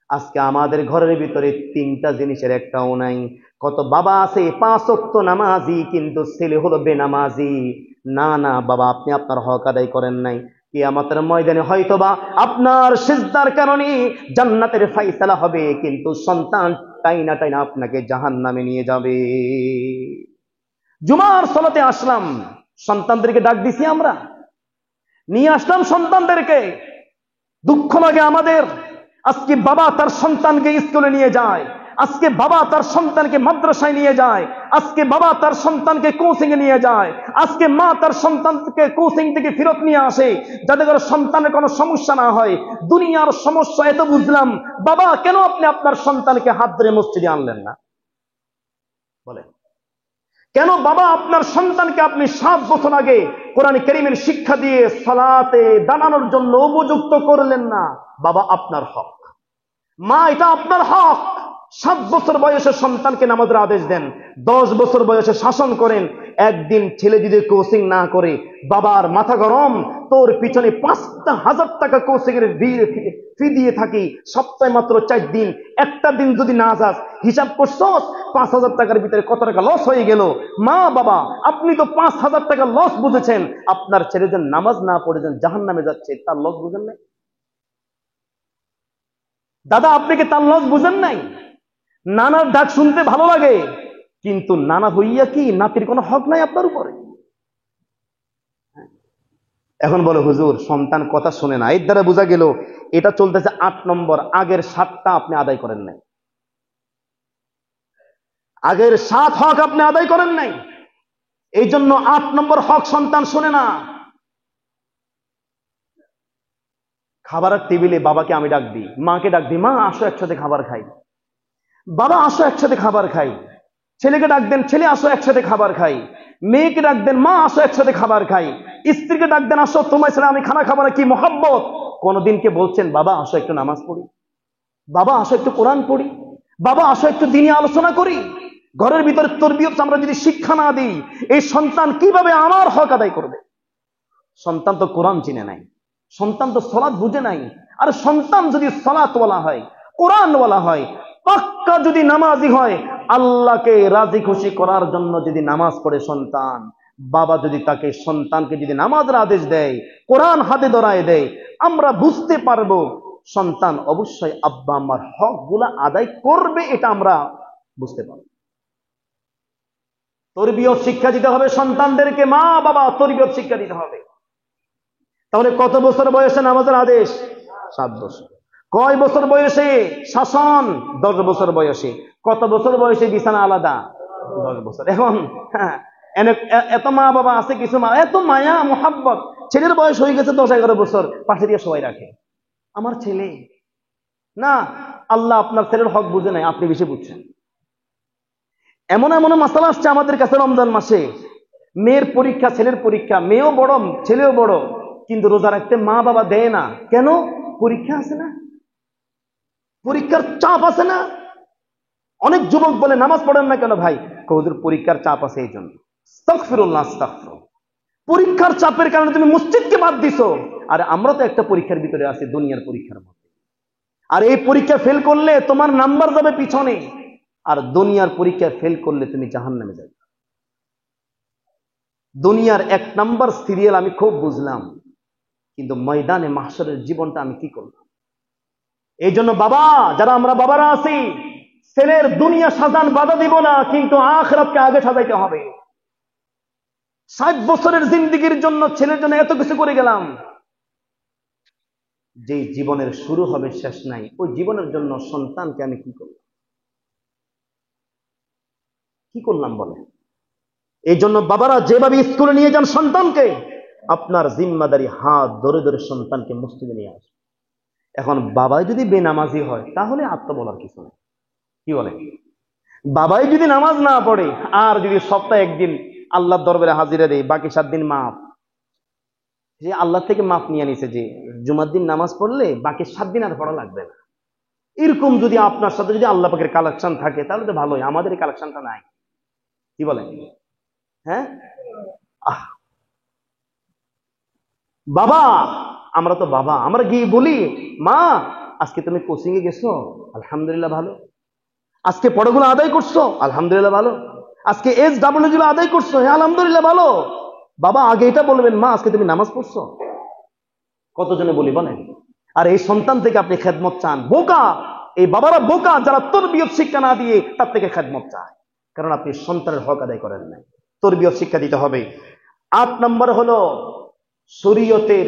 আজকে আমাদের ঘরের ভিতরে 3টা জিনিসের একটাও নাই। কত বাবা আছে 5 ওয়াক্ত নামাজি, কিন্তু ছেলে হলো বেনামাজি। না না বাবা, আপনি আপনার হক আদায় করেন নাই। কিয়ামতের ময়দানে হয়তোবা আপনার সিজদার কারণে জান্নাতের ফায়সালা হবে, কিন্তু সন্তান টাইনা টাইনা আপনাকে জাহান্নামে নিয়ে যাবে। জুমার সালাতে আসলাম, সন্তানদেরকে ডাক দিছি, আমরা নিয়ে আসলাম সন্তানদেরকে। দুঃখ লাগে আমাদের, আজকে বাবা তার সন্তানকে স্কুলে নিয়ে যায়, আজকে বাবা তার সন্তানকে মাদ্রাসায় নিয়ে যায়, আজকে বাবা তার সন্তানকে কোচিং এ নিয়ে যায়, আজকে মা তার সন্তানকে কোচিং থেকে ফেরত নিয়ে আসে যাতে করে সন্তানের কোনো সমস্যা না হয়। দুনিয়ার সমস্যা এত বুঝলাম, বাবা কেন আপনি আপনার সন্তানকে হাত ধরে মসজিদে আনলেন না? বলেন, কেন বাবা আপনার সন্তানকে আপনি 7 বছর আগে কোরআন কারীমের শিক্ষা দিয়ে সালাতে দাঁড়ানোর জন্য উপযুক্ত করলেন না? বাবা আপনার হক, মা এটা আপনার হক। 7 বছর বয়সে সন্তানকে নামাজের আদেশ দেন, 10 বছর বয়সে শাসন করেন। একদিন ছেলে যদি কোচিং না করে, বাবার মাথা গরম, তোর পিছনে 5,000 টাকা কোচিং এর ফি দিয়ে থাকি, সপ্তাহে মাত্র 4 দিন, একটা দিন যদি না যাস, হিসাব করছস 5,000 টাকার ভিতরে কত টাকা লস হয়ে গেল। মা বাবা, আপনি তো 5,000 টাকা লস বুঝেছেন, আপনার ছেলে যে নামাজ না পড়ে যেন জাহান্নামে যাচ্ছে, তার লস বুঝেন নাই? দাদা, আপনি কি তার লস বুঝেন নাই? নানার ডাক শুনতে ভালো লাগে, কিন্তু নানা হইয়া কি নাতির কোনো হক নাই আপনার উপরে? এখন বলে হুজুর সন্তান কথা শুনে না, এর দ্বারা বোঝা গেল এটা চলতেছে 8 নম্বর, আগের 7টা আপনি আদায় করেন নাই। আগের 7 হক আপনি আদায় করেন নাই, এই জন্য 8 নম্বর হক সন্তান শুনে না। খাবারের টেবিলে বাবাকে আমি ডাক দিই, মাকে ডাক দিই, মা আসো একসাথে খাবার খাই, বাবা আসো একসাথে খাবার খাই। ছেলেকে ডাক দেন, ছেলে আসো একসাথে খাবার খাই। মেয়েকে ডাক দেন, মা আসো একসাথে খাবার খাই। স্ত্রীকে ডাক দেন, আসো তোমার সাথে আমি খানা খাবো না, কি মহব্বত। কোনদিন কে বলছেন বাবা আসো একটু নামাজ পড়ি, বাবা আসো একটু কোরআন পড়ি, বাবা আসো একটু দিনে আলোচনা করি। ঘরের ভিতরে তরবিয়ত আমরা যদি শিক্ষা না দিই, এই সন্তান কিভাবে আমার হক আদায় করবে? সন্তান তো কোরআন চিনে নাই, সন্তান তো সালাত বুঝে নাই। আর সন্তান যদি সালাতওয়ালা হয়, কোরআনওয়ালা হয়, পাক্কা যদি নামাজি হয়, আল্লাহকে রাজি খুশি করার জন্য যদি নামাজ পড়ে সন্তান, বাবা যদি তাকে সন্তানকে যদি নামাজের আদেশ দেয়, কোরআন হাতে ধরায় দেয়, আমরা বুঝতে পারবো সন্তান অবশ্যই আব্বা আম্মার হক গুলা আদায় করবে, এটা আমরা বুঝতে পারবো। তরবিয়ত শিক্ষা দিতে হবে সন্তানদেরকে, মা বাবা তরবিয়ত শিক্ষা দিতে হবে। তাহলে কত বছর বয়সে নামাজের আদেশ? 7 বছর। কয় বছর বয়সে শাসন? 10 বছর বয়সে। কত বছর বয়সে বিছানা আলাদা? 10 বছর। এখন এত মা বাবা আছে, কিছু মা এত মায়া মোহাব্বত, ছেলের বয়স হয়ে গেছে 10-11 বছর, পাশে দিয়ে সবাই রাখে, আমার ছেলে না। আল্লাহ আপনার ছেলের হক বুঝে নাই, আপনি বেশি বুঝছেন। এমন এমন মাসালা আসছে আমাদের কাছে রমজান মাসে, মেয়ের পরীক্ষা, ছেলের পরীক্ষা, মেয়েও বড় ছেলেও বড়, কিন্তু রোজা রাখতে মা বাবা দেয় না। কেন? পরীক্ষা আছে না, পরীক্ষার চাপ আছে না। অনেক যুবক বলে নামাজ পড়েন না কেন ভাই? হুজুর পরীক্ষার চাপ আছে এই জন্য। আস্তাগফিরুল্লাহ, আস্তাগফিরুল্লাহ। পরীক্ষার চাপের কারণে তুমি মসজিদকে বাদ দিছো। আর আমরা তো একটা পরীক্ষার ভিতরে আছি, দুনিয়ার পরীক্ষার মধ্যে। আর এই পরীক্ষা ফেল করলে তোমার নাম্বার যাবে পিছনে, আর দুনিয়ার পরীক্ষা ফেল করলে তুমি জাহান্নামে যাবে। দুনিয়ার 1 নাম্বার সিরিয়াল আমি খুব বুঝলাম, কিন্তু ময়দানে মাহশরের জীবনটা আমি কি করলাম? এই জন্য বাবা, যারা আমরা বাবারা আছি, ছেলের দুনিয়া সাজান বাধা দিব না, কিন্তু আখিরাতকে আগে সাজাইতে হবে। 60 বছরের জিন্দেগির জন্য ছেলের জন্য এত কিছু করে গেলাম, যে জীবনের শুরু হবে শেষ নাই, ওই জীবনের জন্য সন্তানকে আমি কি করলাম? কি করলাম বলে? এই জন্য বাবারা যেভাবে স্কুলে নিয়ে যান সন্তানকে, আপনার জিম্মাদারি হাত ধরে ধরে সন্তানকে মসজিদে নিয়ে আসবে। এখন বাবাই যদি বেনামাজি হয়, তাহলে বলার কিছু নেই। কি বলে? বাবাই যদি নামাজ না পড়ে, আর যদি সপ্তাহে 1 দিন আল্লাহর দরবারে হাজিরা দেয়, বাকি 7 দিন মাফ, যে আল্লাহ থেকে মাফ নিয়ে নিছে, যে জুমার দিন নামাজ পড়লে বাকি 7 দিন আর পড়া লাগবে না। এরকম যদি আপনার সাথে যদি আল্লাহ পাকের কালেকশন থাকে, তাহলে তো ভালোই। আমাদের এই কালেকশনটা নাই। কি বলেন? হ্যাঁ, বাবা, আমরা তো বাবা, আমরা গিয়ে বলি, মা আজকে তুমি কোচিং এ গেছো? আলহামদুলিল্লাহ ভালো। আজকে পড়াগুলো আদায় করছো? আলহামদুলিল্লাহ ভালো। আজকে SW গুলো আদায় করছো? হ্যাঁ আলহামদুলিল্লাহ ভালো। বাবা আগে এটা বলবেন, মা আজকে তুমি নামাজ পড়ছো? কতজনে বলি বলেন? আর এই সন্তান থেকে আপনি খেদমত চান? বোকা এই বাবারা, বোকা যারা তরবিয়ত শিক্ষা না দিয়ে তার থেকে খেদমত চায়, কারণ আপনি সন্তানের হক আদায় করেন নাই। তরবিয়ত শিক্ষা দিতে হবে। 8 নম্বর হলো শরীয়তের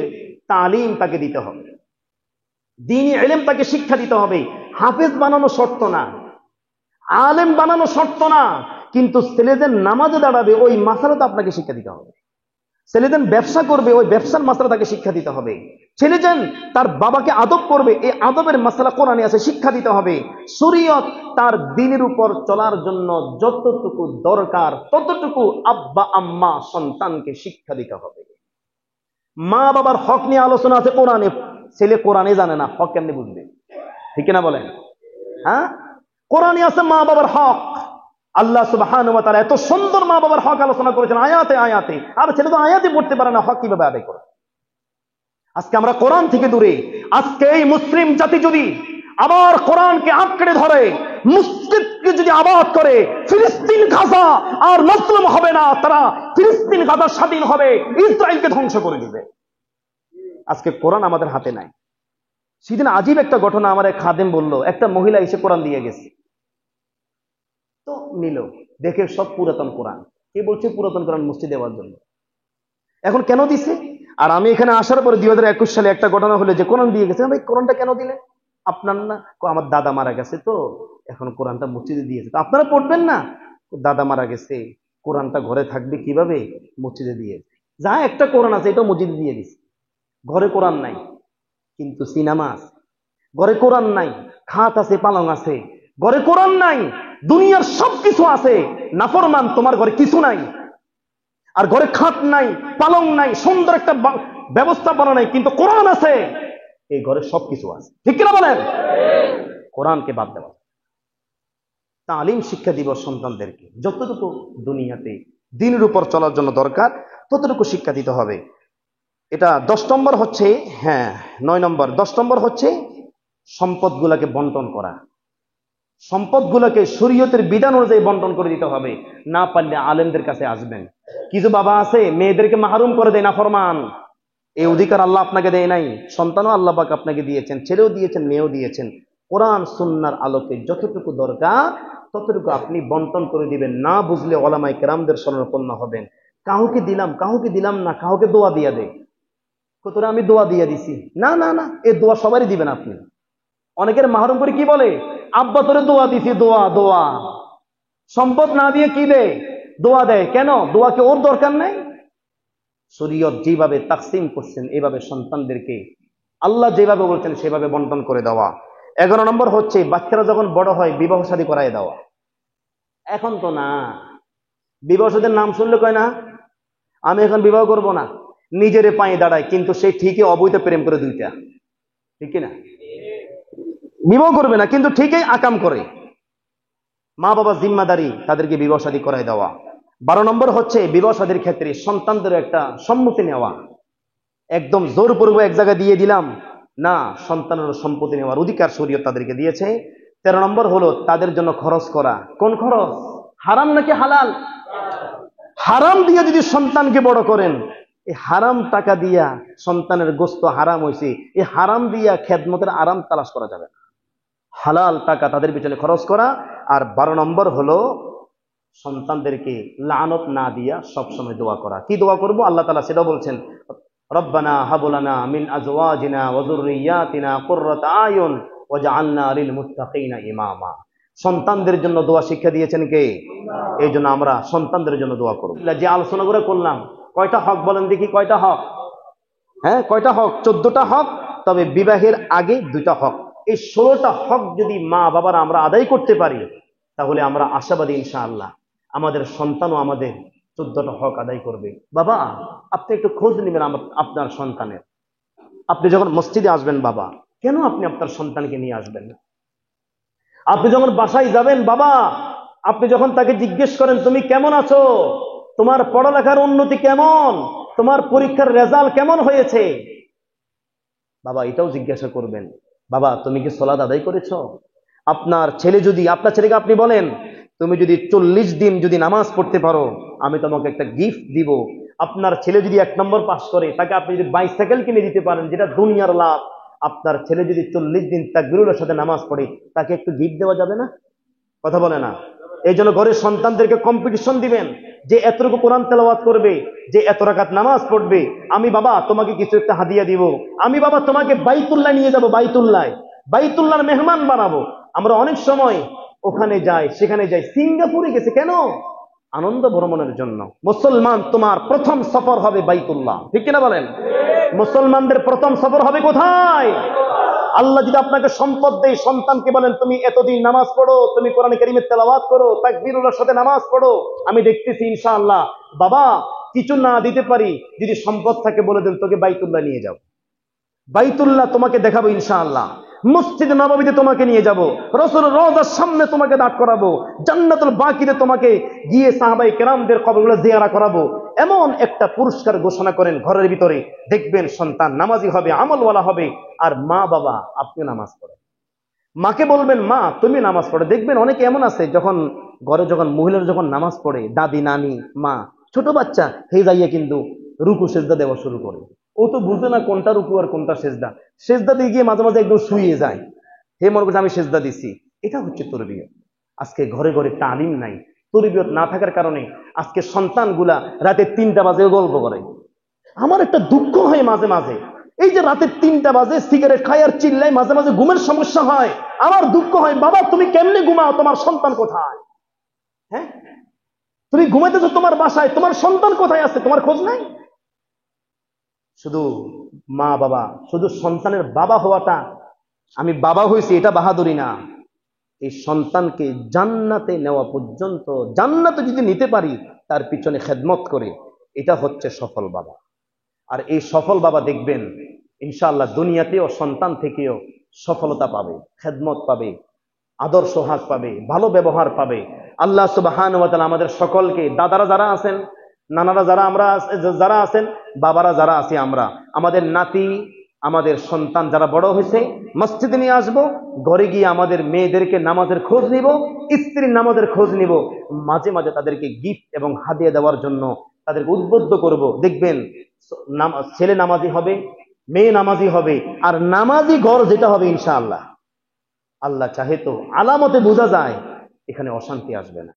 তালিম তাকে দিতে হবে, দ্বীনি ইলম তাকে শিক্ষা দিতে হবে। হাফেজ বানানো শর্ত না, আলেম বানানো শর্ত না, কিন্তু ছেলেদের নামাজে দাঁড়াবে ওই মাসালা তো আপনাকে শিক্ষা দিতে হবে। ছেলেদের ব্যবসা করবে, ওই ব্যবসার মাসালা তাকে শিক্ষা দিতে হবে। ছেলেদের তার বাবাকে আদব করবে, এই আদবের মাসালা কোরআনে আছে, শিক্ষা দিতে হবে। শরীয়ত তার দ্বীনের উপর চলার জন্য যতটুকু দরকার ততটুকু আব্বা আম্মা সন্তানকে শিক্ষা দিতে হবে। মা বাবার হক নিয়ে আলোচনা আছে কোরআনে, ছেলে কোরআনে জানে না, হক কেমনে বুঝবে? ঠিক না বলেন? হ্যাঁ, কোরআনে আছে মা বাবার হক। আল্লাহ সুবহানাহু ওয়া তাআলা এত সুন্দর মা বাবার হক আলোচনা করেছেন আয়াতে আয়াতে। আর ছেলে তো আয়াতে পড়তে পারে না, হক কিভাবে আদায় করে? আজকে আমরা কোরআন থেকে দূরে। আজকে এই মুসলিম জাতি যদি আবার কোরআনকে আঁকড়ে ধরে, মসজিদকে যদি আবাদ করে, ফিলিস্তিন গাজা আর মুসলিম হবে না, তারা ফিলিস্তিন গাজা স্বাধীন হবে, ইসরায়েলকে ধ্বংস করে দিবে। আজকে কোরআন আমাদের হাতে নাই। সেদিন আজীব একটা ঘটনা, আমার এক খাদেম বলল, একটা মহিলা এসে কোরআন দিয়ে গেছে, তো নিল, দেখে সব পুরাতন কোরআন। কে বলছে পুরাতন কোরআন মসজিদে দেওয়ার জন্য? এখন কেন দিছে? আর আমি এখানে আসার পরে 2021 সালে একটা ঘটনা হলো যে কোরআন দিয়ে গেছে। ভাই কোরআনটা কেন দিলেন? আপনার না, আমার দাদা মারা গেছে, তো এখন কোরআনটা মসজিদে দিয়েছে, তো আপনারা পড়বেন না? দাদা মারা গেছে, কোরআনটা ঘরে থাকবে কিভাবে? মসজিদে দিয়ে যা একটা কোরআন আছে এটা মসজিদে দিয়ে দিছে। ঘরে কোরআন নাই, কিন্তু সিনেমা আছে। ঘরে কোরআন নাই, খাট আছে, পালং আছে। ঘরে কোরআন নাই, দুনিয়ার সবকিছু আছে, নাফরমান তোমার ঘরে কিছু নাই। আর ঘরে খাট নাই, পালং নাই, সুন্দর একটা ব্যবস্থাপনা নাই, কিন্তু কোরআন আছে, এই ঘরে সবকিছু আছে। ঠিক কিনা বলেন? কোরআনকে বাদ দেওয়া। তালিম শিক্ষা দিব সন্তানদেরকে, যতটুকু দুনিয়াতে দিনের উপর চলার জন্য দরকার ততটুকু শিক্ষা দিতে হবে। এটা 10 নম্বর হচ্ছে, হ্যাঁ 9 নম্বর। 10 নম্বর হচ্ছে সম্পদগুলোকে বন্টন করা। সম্পদগুলোকে শরীয়তের বিধান অনুযায়ী বন্টন করে দিতে হবে। না পারলে আলেমদের কাছে আসবেন। কিছু বাবা আছে মেয়েদেরকে মাহরুম করে দেয়, নাফরমান। এই অধিকার আল্লাহ আপনাকে দেয় নাই, সন্তানও আল্লাহ পাক আপনাকে দিয়েছেন, ছেলেও দিয়েছেন, মেয়েও দিয়েছেন। কোরআন সুন্নাহর আলোকে যতটুকু দরকার ততটুকু আপনি বন্টন করে দিবেন। না বুঝলে ওলামায়ে কেরামদের শরণাপন্ন হবেন। কাউকে দিলাম কাউকে দিলাম না, কাউকে দোয়া দিয়ে দে, তোরা আমি দোয়া দিয়ে দিছি, না না না, এই দোয়া সবারই দিবেন আপনি। অনেকের মাহরুম করে কি বলে, আব্বা তোরে দোয়া দিছি, দোয়া দোয়া। সম্পদ না দিয়ে কি দেয়, দোয়া দেয়। কেন? দোয়াকে ওর দরকার নাই। শরীয়ত যেভাবে তাকসিম করছেন এইভাবে সন্তানদেরকে আল্লাহ যেভাবে বলছেন সেভাবে বন্টন করে দেওয়া। 11 নম্বর হচ্ছে বাচ্চারা যখন বড় হয় বিবাহ শাদী করায় দেওয়া। এখন তো না, বিবাহ শাদীর নাম শুনলে কয় না আমি এখন বিবাহ করব না, নিজেরে পায়ে দাঁড়ায়, কিন্তু সে ঠিকই অবৈধ প্রেম করে দুইটা, ঠিক না? বিবাহ করবে না কিন্তু ঠিকই আকাম করে। মা বাবার জিম্মাদারি তাদেরকে বিবাহ শাদী করায় দেওয়া। 12 নম্বর হচ্ছে বিবাহ শাদীর ক্ষেত্রে সন্তানদের একটা সম্মতি নেওয়া। একদম জোরপূর্বক এক জায়গায় দিয়ে দিলাম না, সন্তানের সম্পত্তি নেওয়ার অধিকার শরীয়ত তাদেরকে দিয়েছে। 13 নম্বর হলো তাদের জন্য খরচ করা। কোন খরচ? হারাম নাকি হালাল? হারাম দিয়ে যদি সন্তানকে বড় করেন, এই হারাম টাকা দিয়া সন্তানের গোস্ত হারাম হয়েছে, এই হারাম দিয়া খেদমতের আরাম তালাশ করা যাবে না। হালাল টাকা তাদের পিছনে খরচ করা। আর 12 নম্বর হলো সন্তানদেরকে লানত না দিয়া সবসময় দোয়া করা। কি দোয়া করব? আল্লাহ তাআলা সেটা বলছেন, রব্বানা হাব লানা মিন আজওয়াজিনা ওয়া যুররিয়াতিনা কুররাতা আয়ুন ওয়াজআলনা লিল মুত্তাকিনা ইমামা। সন্তানদের জন্য দোয়া শিক্ষা দিয়েছেন কে? এই জন্য আমরা সন্তানদের জন্য দোয়া করব। যে আলোচনা করে করলাম, কয়টা হক বলেন দেখি, কয়টা হক? হ্যাঁ, কয়টা হক? 14টা হক। তবে বিবাহের আগে 2টা হক। এই 16টা হক যদি মা বাবার আমরা আদায় করতে পারি তাহলে আমরা আশাবাদী ইনশাআল্লাহ আমাদের সন্তানও আমাদের 14টা হক আদায় করবে। বাবা আপনি একটু খোঁজ নেবেন আপনার সন্তানের। আপনি যখন মসজিদে আসবেন বাবা, কেন আপনি আপনার সন্তানকে নিয়ে আসবেন না? আপনি যখন বাসায় যাবেন বাবা, আপনি যখন তাকে জিজ্ঞেস করেন তুমি কেমন আছো, তোমার পড়ালেখার উন্নতি কেমন, তোমার পরীক্ষার রেজাল্ট কেমন হয়েছে, বাবা এটাও জিজ্ঞাসা করবেন। বাবা তুমি কি সালাত আদায় করেছো? আপনার ছেলেকে আপনি বলেন তুমি যদি 40 দিন যদি নামাজ পড়তে পারো আমি তোমাকে একটা গিফট দিব। আপনার ছেলে যদি 1 নম্বর পাস করে তাকে আপনি যদি বাইসাইকেল কিনে দিতে পারেন, যেটা দুনিয়ার লাভ। আপনার ছেলে যদি 40 দিন তাকবীরের সাথে নামাজ পড়ে তাকে একটু গিফট দেওয়া যাবে না? কথা বলে না? এই জন্য ঘরের সন্তানদেরকে কম্পিটিশন দিবেন, যে এতটুকু কোরআন তেলাওয়াত করবে, যে এত রাকাত নামাজ পড়বে, আমি বাবা তোমাকে কিছু একটা হাদিয়া দিব, আমি বাবা তোমাকে বাইতুল্লাহ নিয়ে যাব, বাইতুল্লাহর মেহমান বানাবো। আমরা অনেক সময় ওখানে যাই, সেখানে যাই, সিঙ্গাপুরে গেছে কেন? আনন্দ ভ্রমণের জন্য। মুসলমান তোমার প্রথম সফর হবে বাইতুল্লাহ, ঠিক কিনা বলেন? মুসলমানদের প্রথম সফর হবে কোথায়? আল্লাহ যদি আপনাকে সম্পদ দেয়, সন্তানকে বলেন তুমি এতদিন নামাজ পড়ো, তুমি কোরআন কারীমের তেলাওয়াত করো, তাকবীরের সাথে নামাজ পড়ো, আমি দেখতেছি ইনশাআল্লাহ। বাবা কিছু না দিতে পারি, যদি সম্পদ থাকে বলে দেন তোকে বাইতুল্লাহ নিয়ে যাও, বাইতুল্লাহ তোমাকে দেখাবো ইনশাআল্লাহ, মসজিদ নববীতে তোমাকে নিয়ে যাব, রাসূলের রওজার সামনে তোমাকে দাঁড় করাবো, জান্নাতুল বাকিতে তোমাকে গিয়ে সাহাবায়ে কেরামদের কবরগুলো জিয়ারা করাবো। এমন একটা পুরস্কার ঘোষণা করেন ঘরের ভিতরে, দেখবেন সন্তান নামাজি হবে, আমলওয়ালা হবে। আর মা বাবা আপনিও নামাজ পড়েন, মাকে বলবেন মা তুমি নামাজ পড়ে। দেখবেন অনেকে এমন আছে যখন ঘরে যখন মহিলারা যখন নামাজ পড়ে, দাদি নানি মা ছোট বাচ্চা হয়ে যাইয়া কিন্তু রুকু সেজদা দেওয়া শুরু করে। ও তো বুঝে না কোনটা রুকু আর কোনটা সেজদা, সেজদা দিয়ে গিয়ে মাঝে মাঝে একদম শুয়ে যায়, হে মনে করছে আমি সেজদা দিছি। এটা হচ্ছে তরবিয়ত। আজকে ঘরে ঘরে তালিম নাই, তরবিয়ত না থাকার কারণে আজকে সন্তানগুলা রাতে 3টা বাজে গল্প করে। আমার একটা দুঃখ হয় মাঝে মাঝে, এই যে রাতে 3টা বাজে সিগারেট খায় আর চিল্লায়, মাঝে মাঝে ঘুমের সমস্যা হয়। আমার দুঃখ হয় বাবা তুমি কেমনে ঘুমাও, তোমার সন্তান কোথায়? হ্যাঁ, তুমি ঘুমাইতেছো তোমার বাসায়, তোমার সন্তান কোথায় আছে তোমার খোঁজ নাই? শুধু মা বাবা, শুধু সন্তানের বাবা হওয়াটা, আমি বাবা হয়েছি এটা বাহাদুরি না। এই সন্তানকে জান্নাতে নেওয়া পর্যন্ত, জান্নাতে যদি নিতে পারি তার পিছনে খেদমত করে, এটা হচ্ছে সফল বাবা। আর এই সফল বাবা দেখবেন ইনশাআল্লাহ দুনিয়াতেও সন্তান থেকেও সফলতা পাবে, খেদমত পাবে, আদর সোহাগ পাবে, ভালো ব্যবহার পাবে। আল্লাহ সুবহানাহু ওয়া তাআলা আমাদের সকলকে, দাদারা যারা আছেন, নানারা যারা আছেন, বাবারা যারা আছি আমরা, আমাদের নাতি, আমাদের সন্তান যারা বড় হয়েছে, মসজিদে নিয়ে আসবো, ঘরে গিয়ে আমাদের মেয়েদেরকে নামাজের খোঁজ নিব, স্ত্রীর নামাজের খোঁজ নিব, মাঝে মাঝে তাদেরকে গিফট এবং হাদিয়া দেওয়ার জন্য তাদেরকে উদ্বুদ্ধ করব। দেখবেন ছেলে নামাজি হবে, মেয়ে নামাজি হবে, আর নামাজি ঘর যেটা হবে ইনশাআল্লাহ। আল্লাহ চাহে তো আলামতে বোঝা যায় এখানে অশান্তি আসবে না।